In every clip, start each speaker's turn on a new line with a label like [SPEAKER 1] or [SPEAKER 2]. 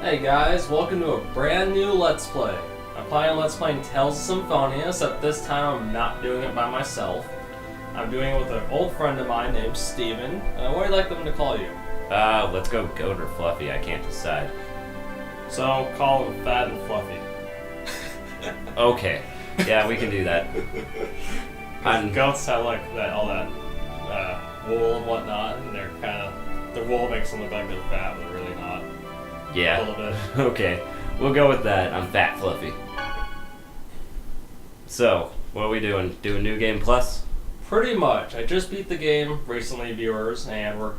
[SPEAKER 1] Hey guys, welcome to a brand new Let's Play. I'm playing Let's Playing Tales of Symphonia, except this time I'm not doing it by myself. I'm doing it with an old friend of mine named Steven. What would you like them to call you?
[SPEAKER 2] Let's go Goat or Fluffy, I can't decide.
[SPEAKER 1] So, call him Fat and Fluffy.
[SPEAKER 2] Okay, yeah, we can do that.
[SPEAKER 1] Goats have like all that wool and whatnot, and they're kind of, the wool makes them look like they're fat, but they're really not.
[SPEAKER 2] Yeah.
[SPEAKER 1] A little bit.
[SPEAKER 2] Okay, we'll go with that. I'm Fat Fluffy. So, what are we doing? Doing New Game Plus?
[SPEAKER 1] Pretty much. I just beat the game recently, viewers, and I'm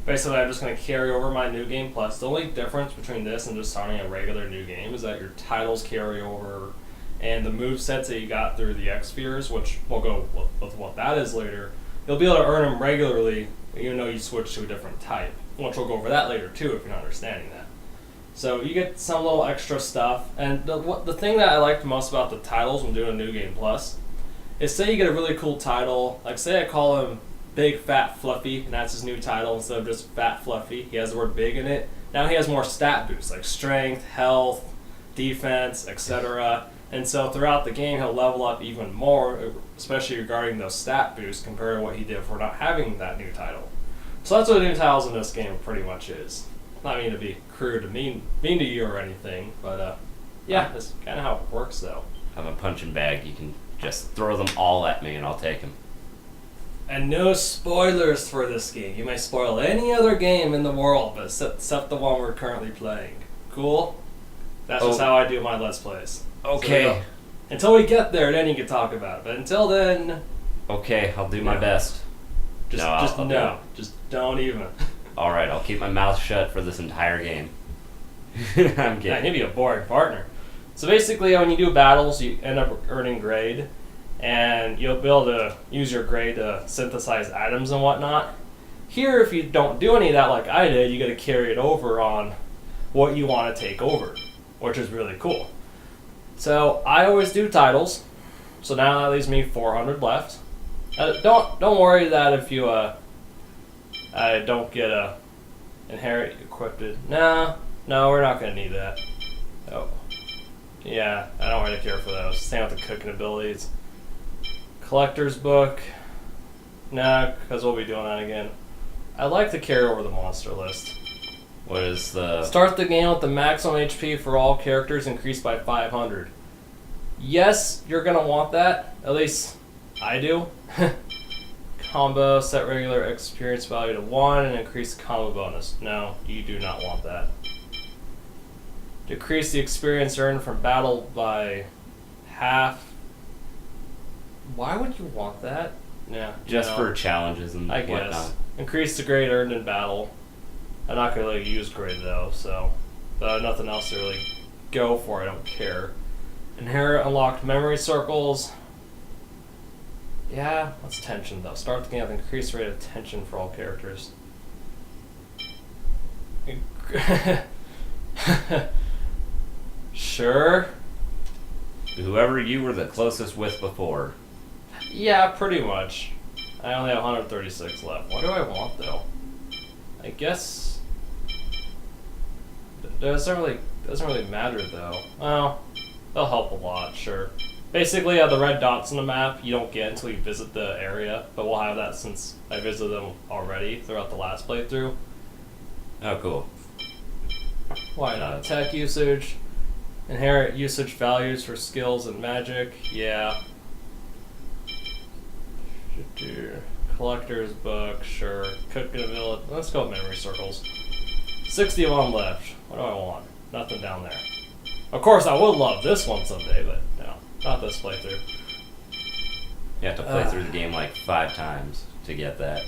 [SPEAKER 1] just going to carry over my New Game Plus. The only difference between this and just starting a regular new game is that your titles carry over, and the move sets that you got through the X Spheres, which we'll go with what that is later, you'll be able to earn them regularly, even though you switch to a different type. Which we'll go over that later too, if you're not understanding that. So you get some little extra stuff, and the thing that I liked most about the titles when doing a New Game Plus is, say you get a really cool title, like say I call him Big Fat Fluffy, and that's his new title instead of just Fat Fluffy. He has the word big in it. Now he has more stat boosts like strength, health, defense, etc. And so throughout the game he'll level up even more, especially regarding those stat boosts compared to what he did for not having that new title. So that's what the new titles in this game pretty much is. Not mean to be crude to mean to you or anything, but yeah, that's kind of how it works though.
[SPEAKER 2] I'm a punching bag. You can just throw them all at me and I'll take them.
[SPEAKER 1] And no spoilers for this game. You may spoil any other game in the world, but except the one we're currently playing. Cool? That's just how I do my Let's Plays.
[SPEAKER 2] Okay.
[SPEAKER 1] So until we get there, then you can talk about it. But until then...
[SPEAKER 2] Okay, I'll do my best.
[SPEAKER 1] Just don't even.
[SPEAKER 2] Alright, I'll keep my mouth shut for this entire game. I'm kidding.
[SPEAKER 1] I can be a boring partner. So basically, when you do battles, you end up earning grade, and you'll be able to use your grade to synthesize items and whatnot. Here, if you don't do any of that like I did, you got to carry it over on what you want to take over, which is really cool. So I always do titles. So now that leaves me 400 left. Don't worry that if you I don't get a inherit equipped. No, we're not gonna need that. Oh, yeah, I don't really care for those. Same with the cooking abilities. Collector's book. Nah, because we'll be doing that again. I like to carry over the monster list.
[SPEAKER 2] What is the...
[SPEAKER 1] Start the game with the maximum HP for all characters increased by 500. Yes, you're gonna want that. At least I do. Combo, set regular experience value to 1 and increase combo bonus. No, you do not want that. Decrease the experience earned from battle by half. Why would you want that? Yeah,
[SPEAKER 2] Just for challenges and
[SPEAKER 1] I
[SPEAKER 2] whatnot.
[SPEAKER 1] guess. Increase the grade earned in battle. I'm not going to really use grade though, so nothing else to really go for, I don't care. Inherit unlocked memory circles. Yeah, what's tension though? Start the game with increased rate of tension for all characters. Sure.
[SPEAKER 2] Whoever you were the closest with before.
[SPEAKER 1] Yeah, pretty much. I only have 136 left. What do I want though? I guess it doesn't really matter though. Well, they'll help a lot, sure. Basically, the red dots on the map you don't get until you visit the area, but we'll have that since I visited them already throughout the last playthrough.
[SPEAKER 2] Oh, cool.
[SPEAKER 1] Why not? Attack usage, inherit usage values for skills and magic. Yeah. Collector's book, sure. Cooking ability. Let's go with memory circles. 61 left. What do I want? Nothing down there. Of course, I would love this one someday, but no, not this playthrough.
[SPEAKER 2] You have to play through the game like 5 times to get that.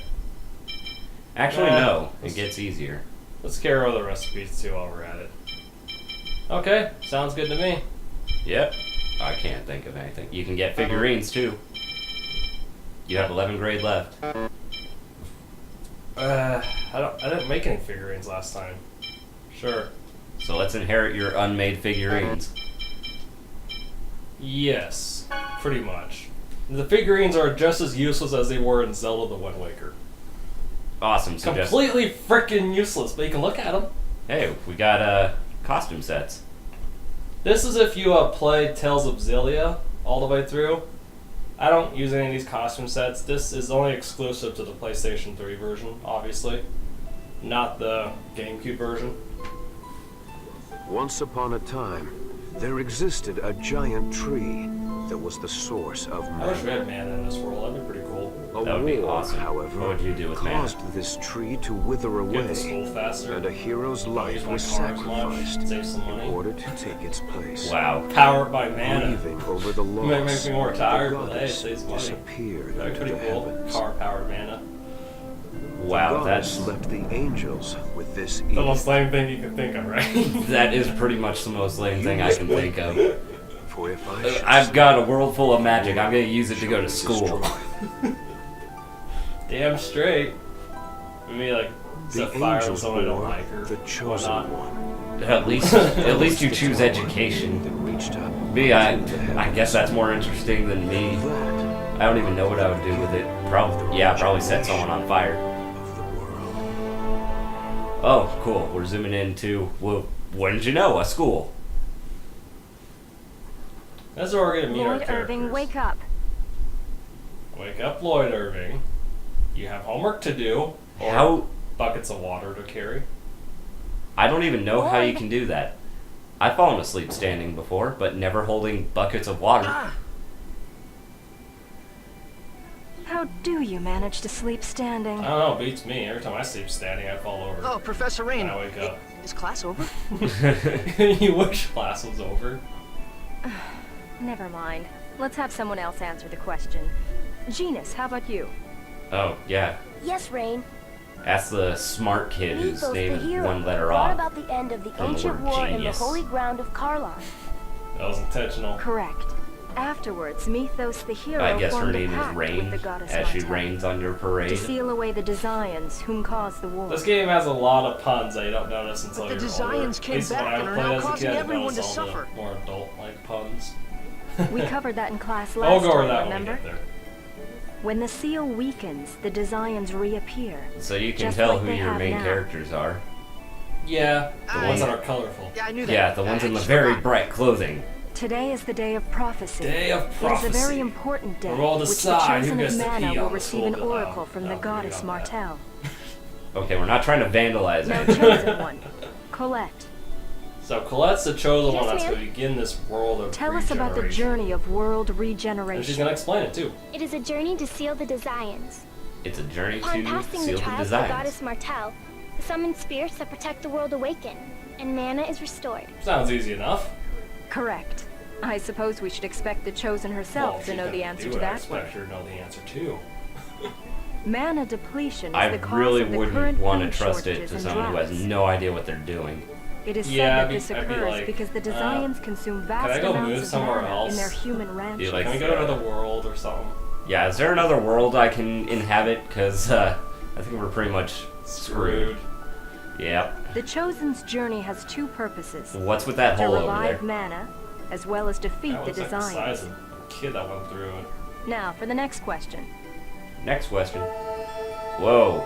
[SPEAKER 2] Actually, no. It gets easier.
[SPEAKER 1] Let's carry over the recipes too while we're at it. Okay, sounds good to me.
[SPEAKER 2] Yep. I can't think of anything. You can get figurines too. You have 11 grade left.
[SPEAKER 1] I didn't make any figurines last time. Sure.
[SPEAKER 2] So let's inherit your unmade figurines.
[SPEAKER 1] Yes, pretty much. The figurines are just as useless as they were in Zelda the Wind Waker.
[SPEAKER 2] Awesome. So
[SPEAKER 1] Completely freaking useless, but you can look at them.
[SPEAKER 2] hey, we got costume sets.
[SPEAKER 1] This is if you play Tales of Xillia all the way through. I don't use any of these costume sets. This is only exclusive to the PlayStation 3 version, obviously. Not the GameCube version.
[SPEAKER 3] Once upon a time, there existed a giant tree that was the source of
[SPEAKER 1] I wish we
[SPEAKER 3] mana.
[SPEAKER 1] had mana in this world. That'd be pretty cool.
[SPEAKER 3] A
[SPEAKER 2] That would be
[SPEAKER 3] war,
[SPEAKER 2] awesome.
[SPEAKER 3] however,
[SPEAKER 2] What would you do with mana?
[SPEAKER 3] caused this tree to wither
[SPEAKER 1] Get
[SPEAKER 3] away,
[SPEAKER 1] the school faster.
[SPEAKER 3] and a hero's
[SPEAKER 1] Use
[SPEAKER 3] life
[SPEAKER 1] my
[SPEAKER 3] was
[SPEAKER 1] cars much.
[SPEAKER 3] sacrificed
[SPEAKER 1] Save some
[SPEAKER 3] in
[SPEAKER 1] money.
[SPEAKER 3] order to take its place.
[SPEAKER 2] Wow.
[SPEAKER 1] Powered by mana.
[SPEAKER 3] Grieving over the
[SPEAKER 1] It makes
[SPEAKER 3] loss,
[SPEAKER 1] me more tired,
[SPEAKER 3] the
[SPEAKER 1] but hey, it
[SPEAKER 3] goddess
[SPEAKER 1] saves money.
[SPEAKER 3] disappeared
[SPEAKER 1] That'd
[SPEAKER 3] into
[SPEAKER 1] be
[SPEAKER 3] the
[SPEAKER 1] pretty cool.
[SPEAKER 3] heavens.
[SPEAKER 1] Car powered mana.
[SPEAKER 2] Wow,
[SPEAKER 3] The
[SPEAKER 2] that's
[SPEAKER 3] goddess left the angels with this
[SPEAKER 1] The most
[SPEAKER 3] edict.
[SPEAKER 1] lame thing you can think of, right?
[SPEAKER 2] that is pretty much the most lame thing I can think of.
[SPEAKER 3] For if I should
[SPEAKER 2] I've
[SPEAKER 3] say
[SPEAKER 2] got a world full of magic. I'm gonna use it to go to
[SPEAKER 3] shall be
[SPEAKER 2] school.
[SPEAKER 3] destroyed.
[SPEAKER 1] Damn straight. Maybe like
[SPEAKER 3] The
[SPEAKER 1] set fire on
[SPEAKER 3] angels
[SPEAKER 1] someone I don't
[SPEAKER 3] bore
[SPEAKER 1] like or
[SPEAKER 3] the chosen
[SPEAKER 1] whatnot.
[SPEAKER 3] one.
[SPEAKER 2] At least you choose education.
[SPEAKER 3] That reached up
[SPEAKER 2] Me, I
[SPEAKER 3] into the heavens.
[SPEAKER 2] guess that's more interesting than me.
[SPEAKER 3] That
[SPEAKER 2] I don't even know what I would do with it. Probably set someone on fire.
[SPEAKER 3] of the world.
[SPEAKER 2] Oh, cool. We're zooming into, well, wouldn't you know, a school.
[SPEAKER 1] That's where we're gonna meet our
[SPEAKER 4] Lloyd
[SPEAKER 1] characters.
[SPEAKER 4] Irving, wake up.
[SPEAKER 1] Wake up, Lloyd Irving. You have homework to do, or
[SPEAKER 2] How?
[SPEAKER 1] buckets of water to carry.
[SPEAKER 2] I don't even know how you
[SPEAKER 4] Lloyd.
[SPEAKER 2] can do that. I've fallen asleep standing before, but never holding buckets of water.
[SPEAKER 4] How do you manage to sleep standing?
[SPEAKER 1] I don't know, beats me. Every time I sleep standing, I fall over.
[SPEAKER 5] Oh, Professor Rain.
[SPEAKER 1] When I wake up.
[SPEAKER 5] Is class over?
[SPEAKER 1] You wish class was over.
[SPEAKER 4] Never mind. Let's have someone else answer the question. Genus, how about you?
[SPEAKER 2] Oh, yeah.
[SPEAKER 6] Yes, Rain.
[SPEAKER 2] Ask the smart kid whose
[SPEAKER 6] Mythos,
[SPEAKER 2] name
[SPEAKER 6] the
[SPEAKER 2] is
[SPEAKER 6] hero,
[SPEAKER 2] one letter
[SPEAKER 6] brought
[SPEAKER 2] off.
[SPEAKER 6] about the end of the
[SPEAKER 2] From the
[SPEAKER 6] ancient
[SPEAKER 2] word
[SPEAKER 6] war in the
[SPEAKER 2] genius.
[SPEAKER 6] holy ground of Karlon.
[SPEAKER 1] That was intentional.
[SPEAKER 4] Correct. Afterwards, Mythos the hero
[SPEAKER 2] I guess her
[SPEAKER 4] formed a
[SPEAKER 2] name is
[SPEAKER 4] pact with
[SPEAKER 2] Rain,
[SPEAKER 4] the goddess
[SPEAKER 2] as she
[SPEAKER 4] Martel
[SPEAKER 2] reigns on your
[SPEAKER 4] to
[SPEAKER 2] parade.
[SPEAKER 4] seal away the Desians whom caused the war.
[SPEAKER 1] This game has a lot of puns that you don't notice until
[SPEAKER 5] But the
[SPEAKER 1] you're
[SPEAKER 5] Desians
[SPEAKER 1] older.
[SPEAKER 5] came
[SPEAKER 1] At least when
[SPEAKER 5] back
[SPEAKER 1] I
[SPEAKER 5] and are
[SPEAKER 1] played
[SPEAKER 5] now
[SPEAKER 1] as a
[SPEAKER 5] causing
[SPEAKER 1] kid, I
[SPEAKER 5] everyone
[SPEAKER 1] noticed
[SPEAKER 5] to
[SPEAKER 1] all the
[SPEAKER 5] suffer.
[SPEAKER 1] more adult-like puns.
[SPEAKER 4] We covered that in class
[SPEAKER 1] I'll
[SPEAKER 4] last
[SPEAKER 1] go over
[SPEAKER 4] time,
[SPEAKER 1] that when we
[SPEAKER 4] remember?
[SPEAKER 1] get there.
[SPEAKER 4] When the seal weakens, the Desians reappear.
[SPEAKER 2] So you can
[SPEAKER 4] Just
[SPEAKER 2] tell
[SPEAKER 4] like
[SPEAKER 2] who
[SPEAKER 4] they
[SPEAKER 2] your
[SPEAKER 4] have
[SPEAKER 2] main
[SPEAKER 4] now.
[SPEAKER 2] characters are.
[SPEAKER 1] Yeah, the ones
[SPEAKER 5] I-
[SPEAKER 1] that are colorful.
[SPEAKER 5] Yeah, I knew that.
[SPEAKER 2] Yeah, the ones
[SPEAKER 5] I
[SPEAKER 2] in the
[SPEAKER 5] just
[SPEAKER 2] very
[SPEAKER 5] forgot.
[SPEAKER 2] bright clothing.
[SPEAKER 4] Today is the day of prophecy.
[SPEAKER 1] Day of
[SPEAKER 4] It is
[SPEAKER 1] prophecy.
[SPEAKER 4] a very important day,
[SPEAKER 1] Where we'll
[SPEAKER 4] which the
[SPEAKER 1] decide who
[SPEAKER 4] chosen
[SPEAKER 1] gets
[SPEAKER 4] of
[SPEAKER 1] to
[SPEAKER 4] mana
[SPEAKER 1] pee
[SPEAKER 4] will
[SPEAKER 1] on the
[SPEAKER 4] receive
[SPEAKER 1] school
[SPEAKER 4] an
[SPEAKER 1] bill.
[SPEAKER 4] oracle from
[SPEAKER 1] I'll
[SPEAKER 4] the
[SPEAKER 1] agree
[SPEAKER 4] goddess
[SPEAKER 1] on that.
[SPEAKER 4] Martel.
[SPEAKER 2] Okay, we're not trying to vandalize
[SPEAKER 4] Now,
[SPEAKER 2] it.
[SPEAKER 4] chosen one, Colette,
[SPEAKER 1] So Colette's the chosen
[SPEAKER 6] Yes,
[SPEAKER 1] one that's
[SPEAKER 6] ma'am?
[SPEAKER 1] going to begin this world of
[SPEAKER 4] tell us about the
[SPEAKER 1] regeneration.
[SPEAKER 4] journey of world
[SPEAKER 1] And she's
[SPEAKER 4] regeneration.
[SPEAKER 1] going to explain it too.
[SPEAKER 6] It is a journey to seal the Desians.
[SPEAKER 2] It's a journey
[SPEAKER 6] Upon
[SPEAKER 2] to
[SPEAKER 6] passing
[SPEAKER 2] seal
[SPEAKER 6] the
[SPEAKER 2] the
[SPEAKER 6] trials of the
[SPEAKER 2] designs.
[SPEAKER 6] goddess Martel, the summoned spirits that protect the world awaken, and mana is restored.
[SPEAKER 1] Sounds easy enough.
[SPEAKER 4] Correct. I suppose we should expect the chosen herself
[SPEAKER 1] Well, if
[SPEAKER 4] to
[SPEAKER 1] she's
[SPEAKER 4] know the
[SPEAKER 1] gonna
[SPEAKER 4] answer
[SPEAKER 1] do
[SPEAKER 4] to
[SPEAKER 1] it, I
[SPEAKER 4] that one.
[SPEAKER 1] expect her to know the answer too.
[SPEAKER 4] Mana depletion is
[SPEAKER 2] I
[SPEAKER 4] the cause
[SPEAKER 2] really
[SPEAKER 4] of the
[SPEAKER 2] wouldn't
[SPEAKER 4] current
[SPEAKER 2] want to
[SPEAKER 4] food
[SPEAKER 2] trust it
[SPEAKER 4] shortages
[SPEAKER 2] to
[SPEAKER 4] and
[SPEAKER 2] someone who has
[SPEAKER 4] droughts.
[SPEAKER 2] no idea what they're doing.
[SPEAKER 4] It is
[SPEAKER 1] Yeah,
[SPEAKER 4] said that this
[SPEAKER 1] I'd be
[SPEAKER 4] occurs
[SPEAKER 1] like,
[SPEAKER 4] because the Desians consume
[SPEAKER 1] I
[SPEAKER 4] vast
[SPEAKER 1] go move
[SPEAKER 4] amounts of
[SPEAKER 1] somewhere
[SPEAKER 4] mana
[SPEAKER 1] else?
[SPEAKER 4] in their human ranches.
[SPEAKER 2] like-
[SPEAKER 1] Can we go to another world or something?
[SPEAKER 2] Yeah, is there another world I can inhabit? Because I think we're pretty much screwed. Yep.
[SPEAKER 4] The Chosen's journey has two purposes.
[SPEAKER 2] What's with that
[SPEAKER 4] To
[SPEAKER 2] hole over
[SPEAKER 4] revive
[SPEAKER 2] there?
[SPEAKER 4] mana, as well as defeat
[SPEAKER 1] That
[SPEAKER 4] the
[SPEAKER 1] looks like the
[SPEAKER 4] Desians.
[SPEAKER 1] size of a kid that went through it.
[SPEAKER 4] Now, for the next question.
[SPEAKER 2] Next question. Whoa.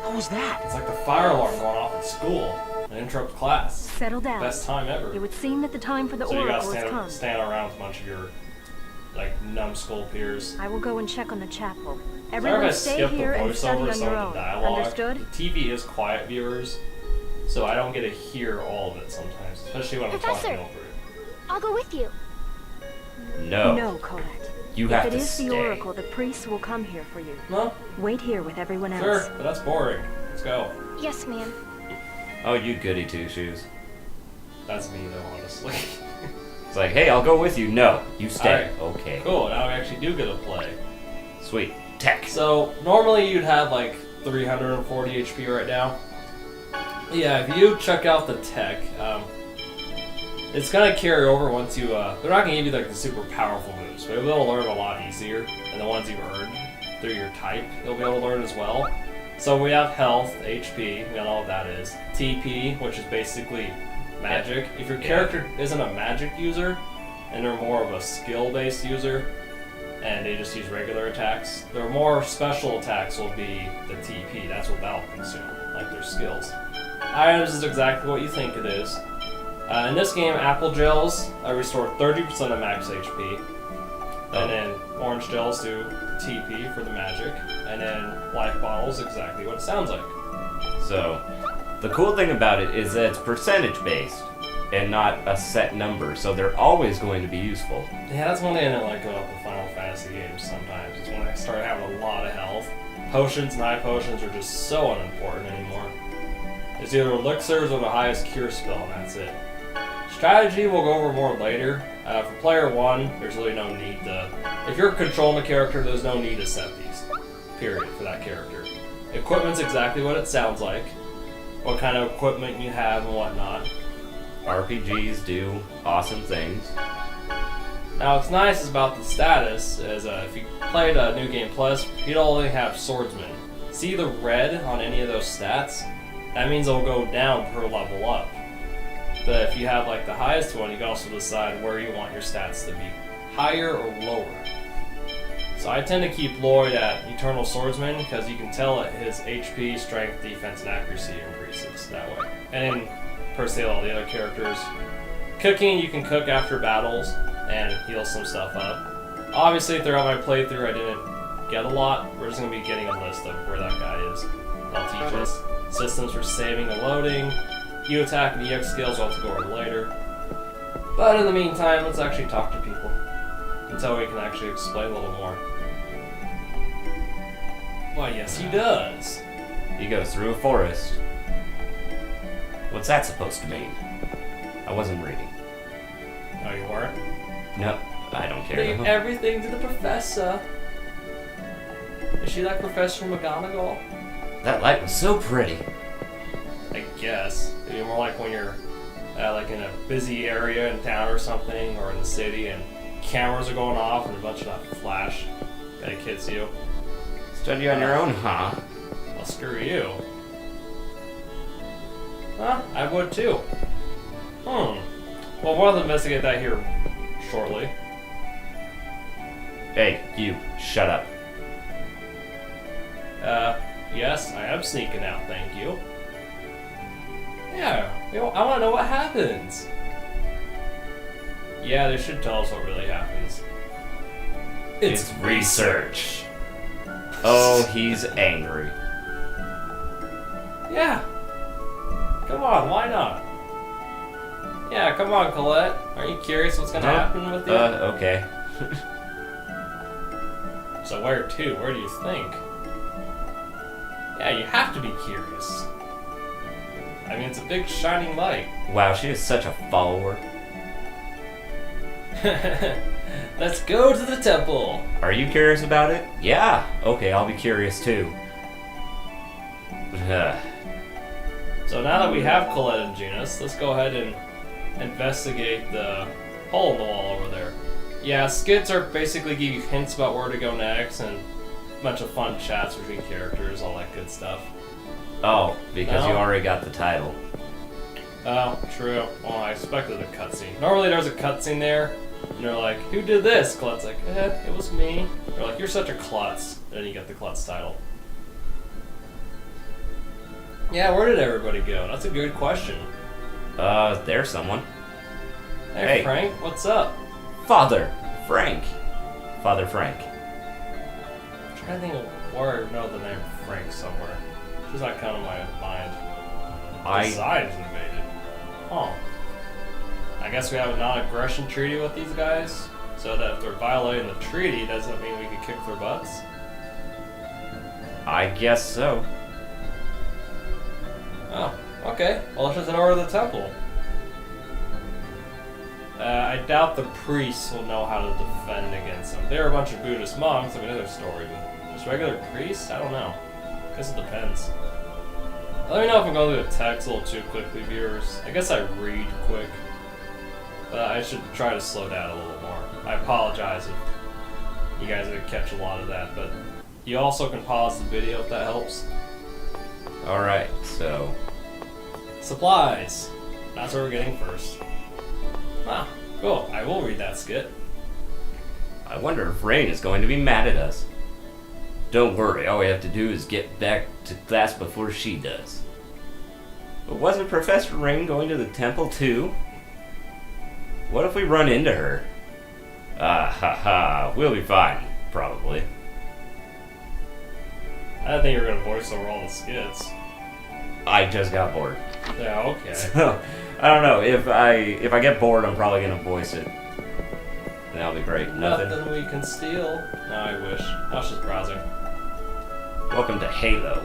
[SPEAKER 5] What was that?
[SPEAKER 1] It's like the fire alarm going off at school and interrupt class.
[SPEAKER 4] Settle down.
[SPEAKER 1] Best time ever.
[SPEAKER 4] It would seem that the time for the
[SPEAKER 1] So you gotta
[SPEAKER 4] oracle has come.
[SPEAKER 1] stand around with a bunch of your like numbskull peers.
[SPEAKER 4] I will go and check on the chapel.
[SPEAKER 1] Sorry if
[SPEAKER 4] Everyone
[SPEAKER 1] I
[SPEAKER 4] stay
[SPEAKER 1] skipped
[SPEAKER 4] here
[SPEAKER 1] the
[SPEAKER 4] and study
[SPEAKER 1] voiceover,
[SPEAKER 4] on
[SPEAKER 1] some
[SPEAKER 4] your
[SPEAKER 1] of
[SPEAKER 4] own.
[SPEAKER 1] the dialogue.
[SPEAKER 4] Understood?
[SPEAKER 1] The TV is quiet viewers, so I don't get to hear all of it sometimes, especially when I'm
[SPEAKER 6] Professor!
[SPEAKER 1] talking over it.
[SPEAKER 6] I'll go with you.
[SPEAKER 2] No.
[SPEAKER 4] No, Colette.
[SPEAKER 2] You have
[SPEAKER 4] If it
[SPEAKER 2] to
[SPEAKER 4] is
[SPEAKER 2] stay.
[SPEAKER 4] the oracle, the priests will come here for you.
[SPEAKER 1] No?
[SPEAKER 4] Wait here with everyone else.
[SPEAKER 1] Sure, but that's boring. Let's go.
[SPEAKER 6] Yes, ma'am.
[SPEAKER 2] Oh, you goody two shoes.
[SPEAKER 1] That's me though, honestly.
[SPEAKER 2] It's like, hey, I'll go with you. No, you stay.
[SPEAKER 1] Alright.
[SPEAKER 2] Okay.
[SPEAKER 1] Cool, now we actually do get to play.
[SPEAKER 2] Sweet. Tech.
[SPEAKER 1] So, normally you'd have like 340 HP right now. Yeah, if you check out the tech, it's gonna carry over once you, they're not gonna give you like the super powerful moves, but you'll be able to learn a lot easier, and the ones you've earned through your type, you'll be able to learn as well. So we have health, HP, we got all that is. TP, which is basically magic. If your character isn't a magic user, and they're more of a skill-based user, and they just use regular attacks, their more special attacks will be the TP. That's what that'll consume, like their skills. Items is exactly what you think it is. In this game, apple gels restore 30% of max HP. And then orange gels do TP for the magic. And then life bottles, exactly what it sounds like.
[SPEAKER 2] So, the cool thing about it is that it's percentage based and not a set number, so they're always going to be useful.
[SPEAKER 1] Yeah, that's one thing I didn't like about the Final Fantasy games sometimes, is when I started having a lot of health. Potions and high potions are just so unimportant anymore. It's either elixirs or the highest cure spell, and that's it. Strategy we'll go over more later. For player 1, there's really no need to... If you're controlling the character, there's no need to set these. Period, for that character. Equipment's exactly what it sounds like. What kind of equipment you have and whatnot.
[SPEAKER 2] RPGs do awesome things.
[SPEAKER 1] Now, what's nice about the status is if you played New Game Plus, you'd only have Swordsman. See the red on any of those stats? That means it'll go down per level up. But if you have like the highest one, you can also decide where you want your stats to be, higher or lower. So I tend to keep Lloyd at Eternal Swordsman because you can tell that his HP, strength, defense, and accuracy increases that way. And then, per se, all the other characters. Cooking, you can cook after battles and heal some stuff up. Obviously, throughout my playthrough, I didn't get a lot. We're just going to be getting a list of where that guy is. They'll teach us systems for saving and loading. U attack and EX skills we'll have to go over later. But in the meantime, let's actually talk to people until we can actually explain a little more. Why, yes, he does.
[SPEAKER 2] He goes through a forest. What's that supposed to mean? I wasn't reading.
[SPEAKER 1] Oh, you weren't?
[SPEAKER 2] No, I don't care.
[SPEAKER 1] Leave everything to the professor. Is she like Professor McGonagall?
[SPEAKER 2] That light was so pretty.
[SPEAKER 1] I guess. It'd be more like when you're like in a busy area in town or something, or in the city, and cameras are going off and a bunch of that flash that hits you.
[SPEAKER 2] Study on your own, huh?
[SPEAKER 1] Well, screw you. Huh? I would too. Well, we'll investigate that here shortly.
[SPEAKER 2] Hey, you, shut up.
[SPEAKER 1] Yes, I am sneaking out, thank you. Yeah, I want to know what happens. Yeah, they should tell us what really happens.
[SPEAKER 2] It's research. Oh, he's angry.
[SPEAKER 1] Yeah. Come on, why not? Yeah, come on, Colette. Aren't you curious what's gonna happen with you?
[SPEAKER 2] Okay.
[SPEAKER 1] So where to? Where do you think? Yeah, you have to be curious. I mean, it's a big shining light.
[SPEAKER 2] Wow, she is such a follower.
[SPEAKER 1] Let's go to the temple.
[SPEAKER 2] Are you curious about it? Yeah. Okay, I'll be curious too.
[SPEAKER 1] So now that we have Colette and Genus, let's go ahead and investigate the hole in the wall over there. Yeah, skits are basically give you hints about where to go next and a bunch of fun chats between characters, all that good stuff.
[SPEAKER 2] Oh, because
[SPEAKER 1] No?
[SPEAKER 2] you already got the title.
[SPEAKER 1] Oh, true. Well, I expected a cutscene. Normally there's a cutscene there, and they're like, who did this? Colette's like, it was me. They're like, you're such a klutz. And then you get the klutz title. Yeah, where did everybody go? That's a good question.
[SPEAKER 2] There's someone.
[SPEAKER 1] Hey,
[SPEAKER 2] Hey.
[SPEAKER 1] Frank, what's up?
[SPEAKER 2] Father Frank. Father Frank.
[SPEAKER 1] I'm trying to think of where I know the name Frank somewhere. She's not coming to my mind. Besides invaded. Huh. I guess we have a non-aggression treaty with these guys, so that if they're violating the treaty, doesn't mean we can kick their butts.
[SPEAKER 2] I guess so.
[SPEAKER 1] Oh, okay. Well, let's just head over to the temple. I doubt the priests will know how to defend against them. They're a bunch of Buddhist monks, I mean, their story, but just regular priests? I don't know. Guess it depends. Let me know if I'm going through the text a little too quickly, viewers. I guess I read quick, but I should try to slow down a little more. I apologize if you guys didn't catch a lot of that, but you also can pause the video if that helps.
[SPEAKER 2] Alright, so.
[SPEAKER 1] Supplies. That's what we're getting first. Ah, cool. I will read that skit.
[SPEAKER 2] I wonder if Rain is going to be mad at us. Don't worry, all we have to do is get back to class before she does. But wasn't Professor Rain going to the temple too? What if we run into her? We'll be fine, probably.
[SPEAKER 1] I didn't think you were gonna voice over all the skits.
[SPEAKER 2] I just got bored.
[SPEAKER 1] Yeah, okay.
[SPEAKER 2] So, I don't know. If I get bored, I'm probably gonna voice it. That'll be great. Nothing.
[SPEAKER 1] Nothing we can steal. No, I wish. I was just browsing.
[SPEAKER 2] Welcome to Halo.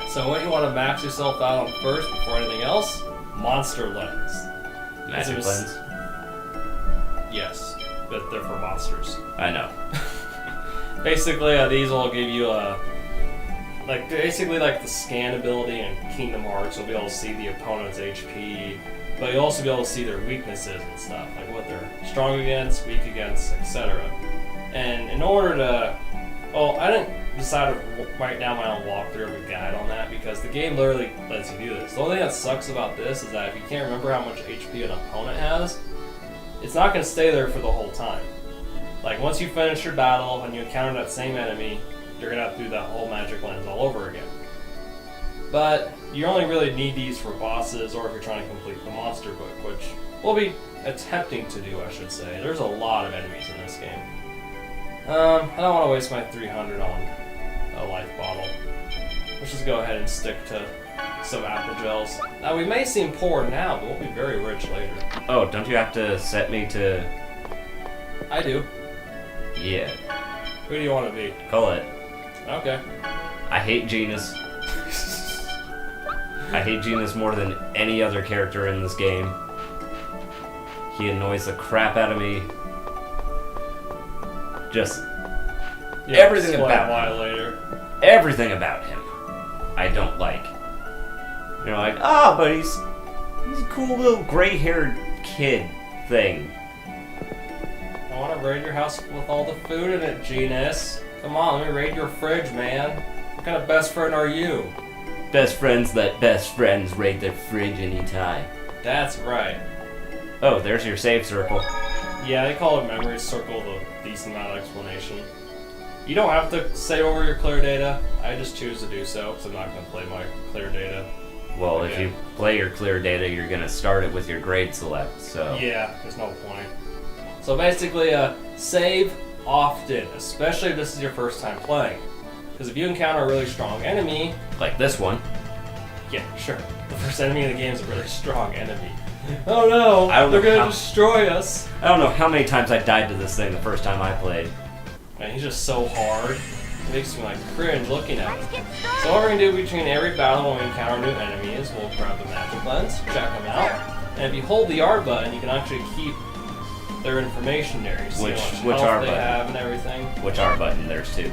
[SPEAKER 1] So what you want to max yourself out on first before anything else? Monster Lens.
[SPEAKER 2] Magic lens.
[SPEAKER 1] Yes, but they're for monsters.
[SPEAKER 2] I know.
[SPEAKER 1] Basically, these will give you basically like the scan ability in Kingdom Hearts. You'll be able to see the opponent's HP, but you'll also be able to see their weaknesses and stuff, like what they're strong against, weak against, etc. And in order to, well, I didn't decide to write down my own walkthrough of a guide on that because the game literally lets you do this. The only thing that sucks about this is that if you can't remember how much HP an opponent has, it's not going to stay there for the whole time. Like, once you finish your battle and you encounter that same enemy, you're going to have to do that whole magic lens all over again. But you only really need these for bosses or if you're trying to complete the monster book, which we'll be attempting to do, I should say. There's a lot of enemies in this game. I don't want to waste my 300 on a life bottle. Let's just go ahead and stick to some apple gels. Now, we may seem poor now, but we'll be very rich later.
[SPEAKER 2] Oh, don't you have to set me to...
[SPEAKER 1] I do.
[SPEAKER 2] Yeah.
[SPEAKER 1] Who do you want to be?
[SPEAKER 2] Colette.
[SPEAKER 1] Okay.
[SPEAKER 2] I hate Genus. I hate Genus more than any other character in this game. He annoys the crap out of me. Just
[SPEAKER 1] Yeah,
[SPEAKER 2] everything
[SPEAKER 1] explain
[SPEAKER 2] about
[SPEAKER 1] why
[SPEAKER 2] him.
[SPEAKER 1] later.
[SPEAKER 2] Everything about him I don't like. You're like, but he's a cool little gray-haired kid thing.
[SPEAKER 1] I want to raid your house with all the food in it, Genus. Come on, let me raid your fridge, man. What kind of best friend are you?
[SPEAKER 2] Best friends let best friends raid their fridge anytime.
[SPEAKER 1] That's right.
[SPEAKER 2] Oh, there's your save circle.
[SPEAKER 1] Yeah, they call it memory circle with a decent amount of explanation. You don't have to say over your clear data. I just choose to do so because I'm not going to play my clear data.
[SPEAKER 2] Well, if
[SPEAKER 1] Yeah.
[SPEAKER 2] you play your clear data, you're going to start it with your grade select, so...
[SPEAKER 1] Yeah, there's no point. So basically, save often, especially if this is your first time playing. Because if you encounter a really strong enemy...
[SPEAKER 2] Like this one.
[SPEAKER 1] Yeah, sure. The first enemy in the game is a really strong enemy. Oh no,
[SPEAKER 2] I don't
[SPEAKER 1] they're
[SPEAKER 2] know
[SPEAKER 1] gonna
[SPEAKER 2] how-
[SPEAKER 1] destroy us.
[SPEAKER 2] I don't know how many times I died to this thing the first time I played.
[SPEAKER 1] Man, he's just so hard. It makes me like cringe looking at him. So what we're gonna do between every battle when we encounter new enemies, we'll grab the magic lens, check them out, and if you hold the R button, you can actually keep their information there. You see
[SPEAKER 2] Which
[SPEAKER 1] how much
[SPEAKER 2] R
[SPEAKER 1] health they
[SPEAKER 2] button?
[SPEAKER 1] have and everything.
[SPEAKER 2] Which R button? There's two.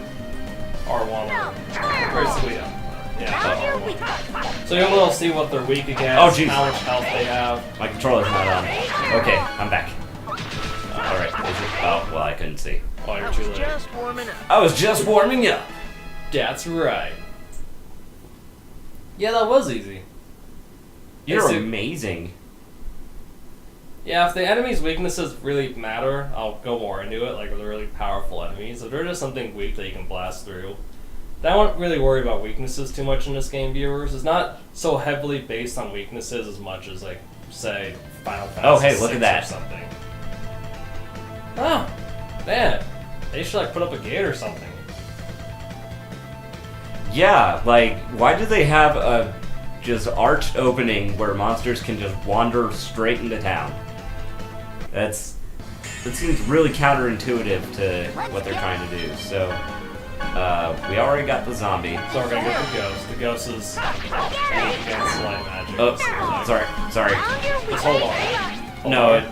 [SPEAKER 1] R1. Basically, yeah.
[SPEAKER 6] Now
[SPEAKER 1] R1.
[SPEAKER 6] you're weak.
[SPEAKER 1] So you'll be able to see what they're weak against,
[SPEAKER 2] Oh, jeez.
[SPEAKER 1] how much health they have.
[SPEAKER 2] My controller's not on. Okay, I'm back. Alright, is it? Oh, well, I couldn't see.
[SPEAKER 1] Oh, you're too late.
[SPEAKER 5] Just warming up.
[SPEAKER 2] I was just warming up.
[SPEAKER 1] That's right. Yeah, that was easy.
[SPEAKER 2] You're
[SPEAKER 1] Basic-
[SPEAKER 2] amazing.
[SPEAKER 1] Yeah, if the enemy's weaknesses really matter, I'll go more into it, like if they're really powerful enemies. If they're just something weak that you can blast through, I won't really worry about weaknesses too much in this game, viewers. It's not so heavily based on weaknesses as much as, like, say, Final Fantasy
[SPEAKER 2] Oh, hey, look
[SPEAKER 1] VI
[SPEAKER 2] at that.
[SPEAKER 1] or something. Oh, man. They should, like, put up a gate or something.
[SPEAKER 2] Yeah, like, why do they have a just arched opening where monsters can just wander straight into town? That seems really counterintuitive to what they're trying to do. So, we already got the zombie.
[SPEAKER 1] So we're gonna get the ghost. The ghost is weak against light magic.
[SPEAKER 2] Oh, sorry.
[SPEAKER 6] Now you're weak.
[SPEAKER 1] Just hold on. Hold
[SPEAKER 2] No,
[SPEAKER 1] on.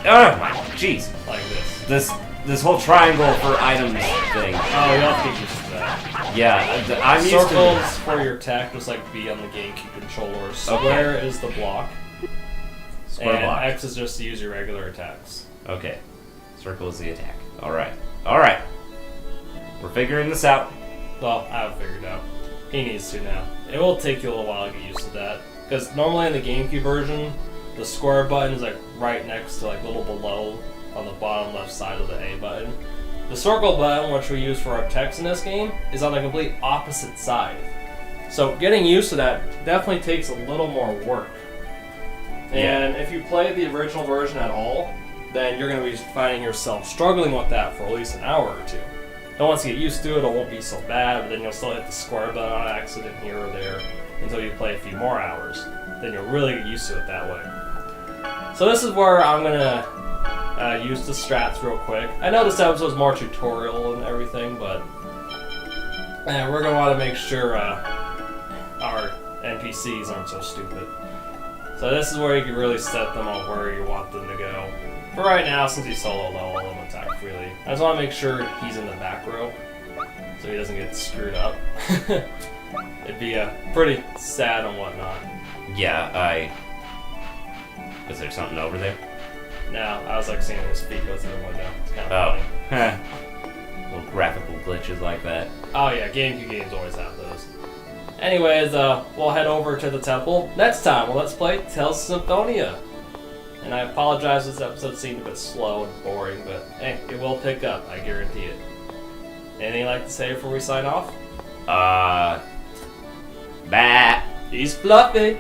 [SPEAKER 2] oh, jeez.
[SPEAKER 1] Like this.
[SPEAKER 2] This whole triangle for items thing.
[SPEAKER 1] Oh, you have to get used to that.
[SPEAKER 2] Yeah, I'm used to.
[SPEAKER 1] Circles for your attack, just like B on the GameCube controller. Square is the block.
[SPEAKER 2] Square
[SPEAKER 1] and
[SPEAKER 2] block.
[SPEAKER 1] X is just to use your regular attacks.
[SPEAKER 2] Okay, circle is the attack. All right. We're figuring this out.
[SPEAKER 1] Well, I have figured out. He needs to now. It will take you a little while to get used to that. Because normally in the GameCube version, the square button is like right next to, like, a little below on the bottom left side of the A button. The circle button, which we use for our text in this game, is on the complete opposite side. So getting used to that definitely takes a little more work. And if you play the original version at all, then you're going to be finding yourself struggling with that for at least an hour or two. And once you get used to it, it won't be so bad, but then you'll still hit the square button on accident here or there until you play a few more hours. Then you'll really get used to it that way. So this is where I'm going to use the strats real quick. I know this episode's more tutorial and everything, but we're going to want to make sure our NPCs aren't so stupid. So this is where you can really set them on where you want them to go. For right now, since he's solo level, let him attack freely. I just want to make sure he's in the back row, so he doesn't get screwed up. It'd be pretty sad and whatnot.
[SPEAKER 2] Yeah, Is there something over there?
[SPEAKER 1] No, I was like seeing his feet go through the window. It's kind of funny.
[SPEAKER 2] Little graphical glitches like that.
[SPEAKER 1] Oh yeah, GameCube games always have those. Anyways, we'll head over to the temple. Next time, well, let's play Tales of Symphonia. And I apologize, this episode seemed a bit slow and boring, but hey, it will pick up, I guarantee it. Anything you'd like to say before we sign off?
[SPEAKER 2] Bah.
[SPEAKER 1] He's fluffy.